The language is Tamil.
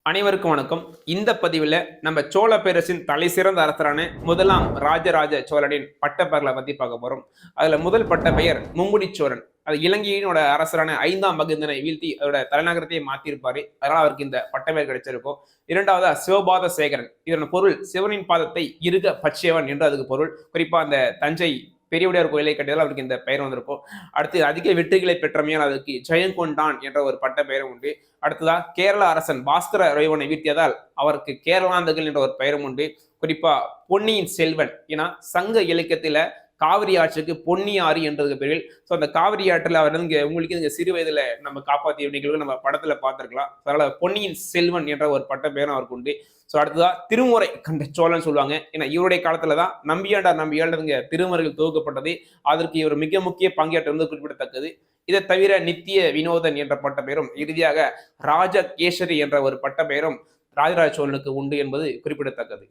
அனைவருக்கும் வணக்கம். இந்த பதிவில் நம்ம சோழ பேரரசின் தலை சிறந்த அரசரான முதலாம் ராஜராஜ சோழனின் பட்டப்பெயர்களை பத்தி பார்க்க போறோம். அதுல முதல் பட்ட பெயர் மும்முடி சோழன். அது இலங்கையினோட அரசரான 5ஆம் மகிந்தனை வீழ்த்தி அதோட தலைநகரத்தையே மாத்திருப்பாரு. அதனால அவருக்கு இந்த பட்டப்பெயர் கிடைச்சிருக்கும். இரண்டாவதா சிவபாத சேகரன். இதன் பொருள் சிவனின் பாதத்தை இறுக பற்றியவன் என்று அதுக்கு பொருள். குறிப்பா அந்த தஞ்சை பெரியவுடையார் கோயிலை கட்டியதால் அவருக்கு இந்த பெயர் வந்திருக்கும். அடுத்து அதிக வெற்றிகளை பெற்றமையால் அதுக்கு ஜெயங்கொண்டான் என்ற ஒரு பட்ட பெயரும் உண்டு. அடுத்ததா கேரள அரசன் பாஸ்கர ரோவனை வீழ்த்தியதால் அவருக்கு கேரளாந்தகன் என்ற ஒரு பெயரும் உண்டு. குறிப்பா பொன்னியின் செல்வன். ஏன்னா சங்க இலக்கியத்துல காவிரி ஆற்றுக்கு பொன்னி ஆறு என்றது பேரில். ஸோ அந்த காவிரி ஆற்றில் அவர் உங்களுக்கு இங்க சிறு வயதுல நம்ம காப்பாற்றிய நிகழ்வு நம்ம படத்துல பார்த்திருக்கலாம். அதனால பொன்னியின் செல்வன் என்ற ஒரு பட்ட பெயரும் அவருக்கு உண்டு. ஸோ அடுத்ததா திருமுறை கண்ட சோழன் சொல்லுவாங்க. ஏன்னா இவருடைய காலத்துலதான் நம்பியாண்டார் திருமுறைகள் துவக்கப்பட்டது. அதற்கு இவர் மிக முக்கிய பங்கேற்றது குறிப்பிடத்தக்கது. இதை தவிர நித்திய வினோதன் என்ற பட்ட பெயரும் இறுதியாக ராஜகேசரி என்ற ஒரு பட்ட பெயரும் ராஜராஜ சோழனுக்கு உண்டு என்பது குறிப்பிடத்தக்கது.